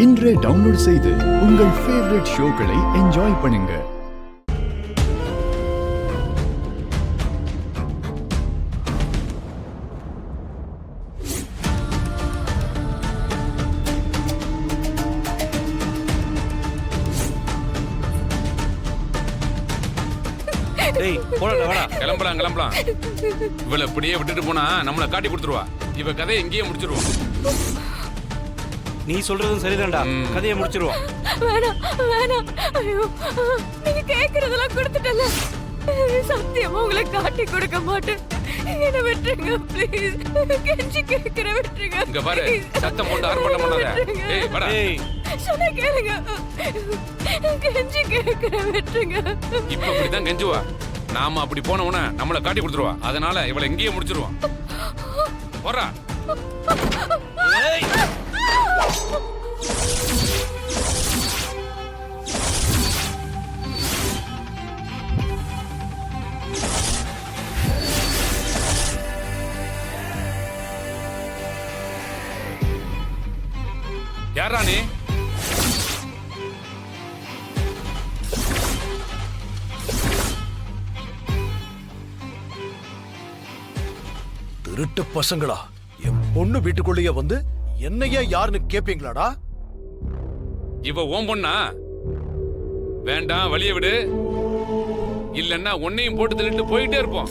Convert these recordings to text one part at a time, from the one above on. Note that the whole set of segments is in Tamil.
இன்றே டவுன்லோட் செய்து உங்கள் ஃபேவரட் ஷோக்களை என்ஜாய் பண்ணுங்க. டேய் போடா கிளம்பலாம். இவளை இப்படியே விட்டுட்டு போனா நம்மளை காட்டி கொடுத்துருவா. இவ கதையை எங்கேயே முடிச்சிருவோம். நீ சொல்றதும் சரிதான்டா. கதையை முடிச்சிருவோம். வேணாம். ஐயோ, நீங்க கேக்குறதெல்லாம் கொடுத்துட்டல. சத்தியமா உங்களை காட்டி கொடுக்க மாட்டேன். என்ன விட்டுருங்க ப்ளீஸ். கெஞ்சி கேக்குற விட்டுருங்க. இங்க பாரு, சத்தம் போட்டு ஆர்ப்பாட்டம் பண்ணாத. ஏய் வாடா. சொன்ன கேளுங்க. கெஞ்சி கேக்குற விட்டுருங்க. இப்ப இப்படிதான் கெஞ்சுவா. நாம அப்படி போனவன நம்மளை காட்டி கொடுத்துருவா. அதனால இவளை எங்கேயே முடிச்சிருவோம். போறா. யாரா நீ? திருட்டு பசங்களா, என் பொண்ணு வீட்டுக்குள்ளேயே வந்து என்னையா யாருன்னு கேப்பீங்களாடா? இவ ஓம் பொண்ணா? வேண்டாம், வழிய விடு. இல்லன்னா உன்னையும் போட்டு தள்ளிட்டு போயிட்டே இருப்போம்.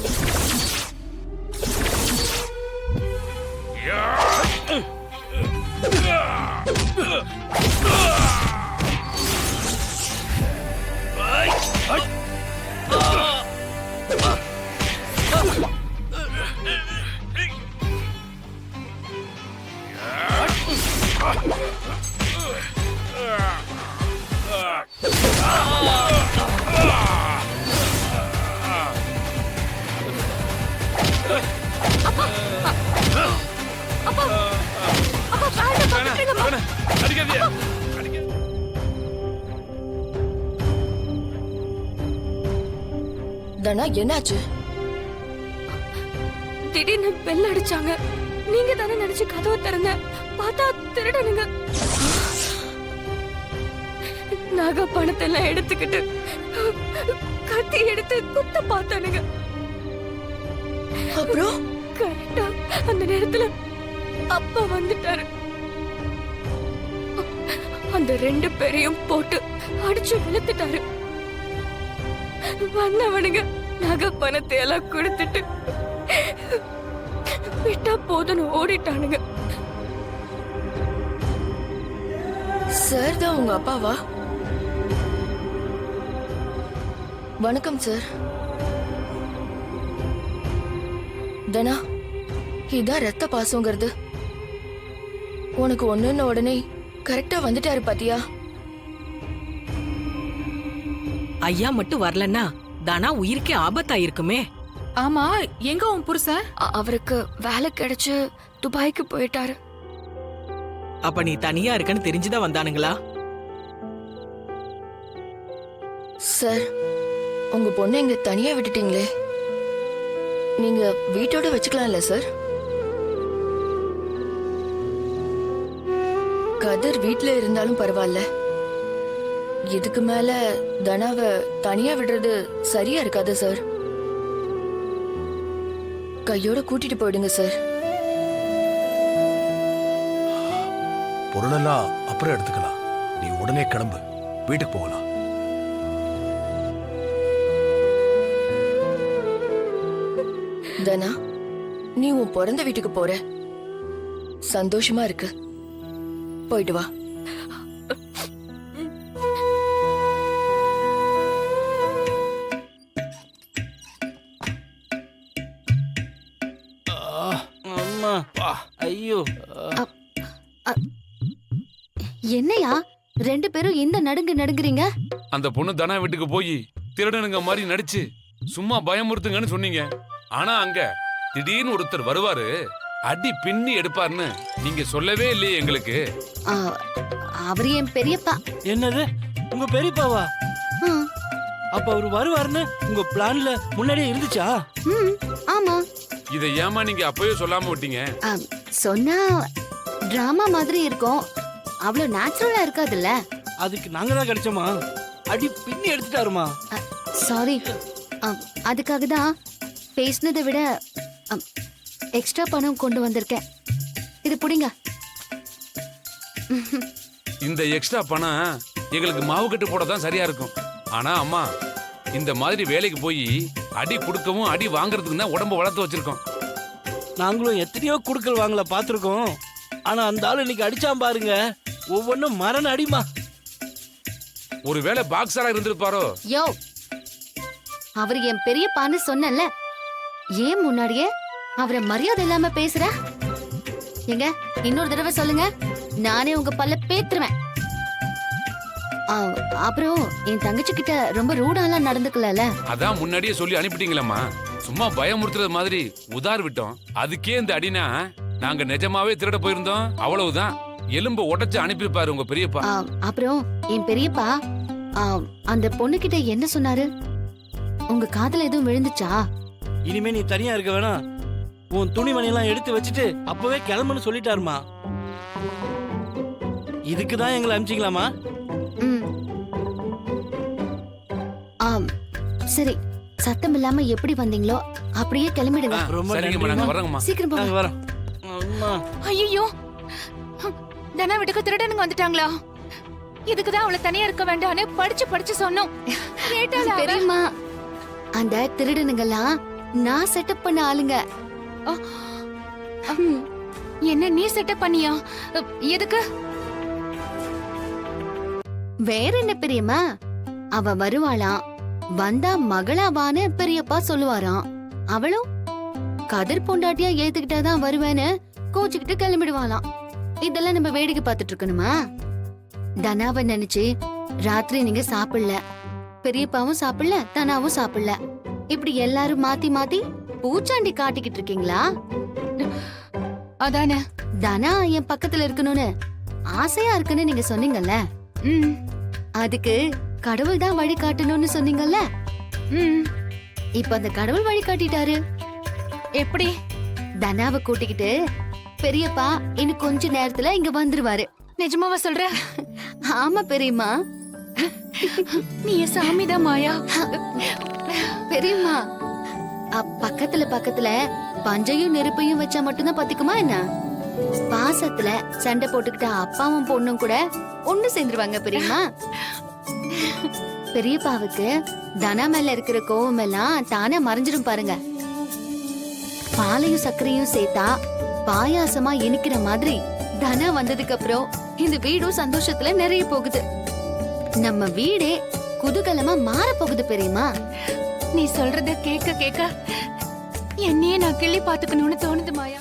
தனா, என்னாச்சு? திடீர்னு பெல் அடிச்சாங்க. நீங்க தானே நினைச்சு கதவை திறந்த. பார்த்தா திருடனுங்க. நகை பணத்தை எல்லாம் எடுத்துக்கிட்டு கத்தி எடுத்து குத்த பார்த்தானுங்க. அப்புறம் கரெக்டா அந்த நேரத்துல அப்பா வந்துட்டாரு. அந்த 2 பேரையும் போட்டு அடிச்சு விழுத்துட்டாரு. வந்தவனுங்க நகை பணத்தை எல்லாம் கொடுத்துட்டு விட்டா போதுன்னு ஓடிட்டானுங்க. சார் தான் உங்க அப்பாவா? வணக்கம் சார். தனா, இதான் ரத்த பாசங்கிறது. உனக்கு ஒண்ணுன்னு உடனே கரெக்டா வந்துட்டாரு பாத்தியா? ஐயா மட்டும் வரலன்னா தானா உயிருக்கே ஆபத்தா இருக்குமே. ஆமா, எங்க உன் புருஷன்? அவருக்கு வேலை கிடைச்சு துபாய்க்கு போயிட்டாரு. அப்ப நீ தனியா இருக்கன்னு தெரிஞ்சுதான் வந்தானுங்களா? சார், உங்க பொண்ணை இங்க தனியா விட்டுட்டீங்களே, நீங்க வீட்டோட வச்சுக்கலாம்ல சார்? கதிர் வீட்ல இருந்தாலும் பரவாயில்ல. இதுக்கு மேல தனாவை தனியா விடுறது சரியா இருக்காது சார். கையோட கூட்டிட்டு போயிடுங்க சார். பொருளெல்லாம் அப்புறம் எடுத்துக்கலாம். நீ உடனே கிளம்பு, வீட்டுக்கு போகலாம். தனா, நீ உன் பிறந்த வீட்டுக்கு போற. சந்தோஷமா இருக்கு. போயிட்டு வா. அம்மா, ஐயோ. என்னையா 2 பேரும் இந்த நடுங்குறீங்க? அந்த பொண்ணு தனா வீட்டுக்கு போய் திருடனுங்க மாதிரி நடிச்சு சும்மா பயமுறுத்துங்கன்னு சொன்னீங்க. ஆனா அங்க திடீர்னு ஒருத்தர் வருவாரு, அடி பின்னி எடுப்பாருன்னு நீங்க சொல்லவே இல்லையே எங்களுக்கு. அவர் என் பெரியப்பா. என்னது, உங்க பெரியப்பாவா? அப்ப அவரு வருவாருன்னு உங்க பிளான்ல முன்னாடியே இருந்துச்சா? ஆமா. இதை ஏமா நீங்க அப்பவே சொல்லாம விட்டீங்க? சொன்னா டிராமா மாதிரி இருக்கும். அவ்வளவு நேச்சுரலா இருக்காதுல்ல. அதுக்கு நாங்க தான் கிடைச்சோமா? அடி பின்னி எடுத்துட்டாருமா. சாரி, அதுக்காக தான் பேசினதை விட எக்ஸ்ட்ரா பணம் கொண்டு வந்திருக்கேன். இது புடிங்க. இந்த எக்ஸ்ட்ரா பணம் எங்களுக்கு மாவு கட்டு போட தான் சரியா இருக்கும். ஆனா அம்மா, இந்த மாதிரி வேலைக்கு போய் அடி கொடுக்கவும் அடி வாங்குறதுக்கு தான் உடம்ப வளர்த்து வச்சிருக்கோம். நாங்களும் எத்தனையோ குடுக்கல் வாங்கல பாத்திருக்கோம். ஆனா அந்த ஆளு இன்னைக்கு அடிச்சான் பாருங்க, ஒவ்வொன்றும் மரண அடிமா. ஒருவேளை பாக்ஸரா இருந்திருப்பாரோ? யோ, அவர் என் பெரியப்பான்னு சொன்னல, ஏன் முன்னாடியே அவரை மரியாதை இல்லாம பேசுற? எங்க இன்னொரு தடவை சொல்லுங்க, நானே உங்க பல்ல பேத்துருவேன். அப்புறம் என் தங்கச்சி கிட்ட ரொம்ப ரூடாலாம் நடந்துக்கல. அதான் முன்னாடியே சொல்லி அனுப்பிட்டீங்களம்மா. சும்மா பயமுறுத்துறது மாதிரி உதார் விட்டோம். அதுக்கே இந்த அடினா நாங்க நிஜமாவே திருட போயிருந்தோம், அவ்வளவுதான். எலும்பு உடைச்சு அனுப்பியிருப்பாரு உங்க பெரியப்பா. அப்புறம் என் பெரியப்பா அந்த பொண்ணு கிட்ட என்ன சொன்னாரு? உங்க காதுல எதுவும் விழுந்துச்சா? இனிமே நீ தனியா இருக்க வேணாம், உன் துணிமணி எல்லாம் எடுத்து வச்சுட்டு அப்பவே கிளம்புன்னு சொல்லிட்டாருமா. இதுக்கு தான் எங்களை அனுப்பிச்சிக்கலாமா? சரி, சத்தம் இல்லாம எப்படி வந்தீங்களோ அப்படியே கிளம்பிடுங்க. ரொம்ப சரிங்கம்மா, நாங்க வரோங்கம்மா. சீக்கிரம் போங்க. நாங்க வரோம். அம்மா. ஐயோ, தனா வீட்டுக்கு திருடனுங்க வந்துட்டாங்களா? இதுக்குதான் அவளை தனியா இருக்க வேண்டாம்னு படிச்சு படிச்சு சொன்னோம். கேட்டாளா அவ? பெரியம்மா, அந்த திருடனுங்கெல்லாம் நான் செட்டப் பண்ண ஆளுங்க. என்ன நீ செட்டப் பண்ணியா? எதுக்கு? வேற என்ன பெரியம்மா, அவ வருவாளாம், வந்தா மகளாவான்னு பெரியப்பா சொல்லுவாராம். அவளும் கதிர் பொண்டாட்டியா ஏத்துக்கிட்டாதான் வருவேன்னு கோச்சுக்கிட்டு கிளம்பிடுவாளாம். இதெல்லாம் நம்ம வேடிக்கை பார்த்துட்டு இருக்கணுமா? தனாவை நினைச்சு ராத்திரி நீங்க சாப்பிடல, பெரியப்பாவும் சாப்பிடல, தனாவும் சாப்பிடல. இப்படி எல்லாரும் மாத்தி மாத்தி பூச்சாண்டி காட்டிக்கிட்டு இருக்கீங்களா? அதானே. தனா என் பக்கத்துல இருக்கணும்னு ஆசையா இருக்குன்னு நீங்க சொன்னீங்கல்ல, அதுக்கு கடவுள் தான் வழி காட்டணும்னு சொன்னீங்கல்ல. இப்ப அந்த கடவுள் வழி காட்டிட்டாரு. எப்படி? தனாவை கூட்டிக்கிட்டு பெரியப்பா இன்னும் கொஞ்ச நேரத்துல இங்க வந்துருவாரு. நிஜமாவா சொல்ற? ஆமா பெரியம்மா. நீ என் சாமிதான் மாயா. பெரியம்மா, பக்கத்துல பக்கத்துல பஞ்சையும் நெருப்பையும் வச்சா மட்டும்தான் பத்திக்குமா என்ன? பாசத்துல சண்டை போட்டுக்கிட்ட அப்பாவும் பொண்ணும் கூட ஒண்ணு சேர்ந்துருவாங்க பெரியம்மா. பெரியப்பாவுக்கு தனா மேல இருக்கிற கோவம் எல்லாம் தானே மறைஞ்சிடும் பாருங்க. பாலையும் சர்க்கரையும் சேர்த்தா பாயாசமா இனிக்கிற மாதிரி தனா வந்ததுக்கு அப்புறம் இந்த வீடும் சந்தோஷத்துல நிறைய போகுது. நம்ம வீடே குதூகலமா மாற போகுது பெரியம்மா. நீ சொல்றத கேட்க கேட்க என்னையே நான் கிள்ளி பாத்துக்கணும்னு தோணுது மாயா.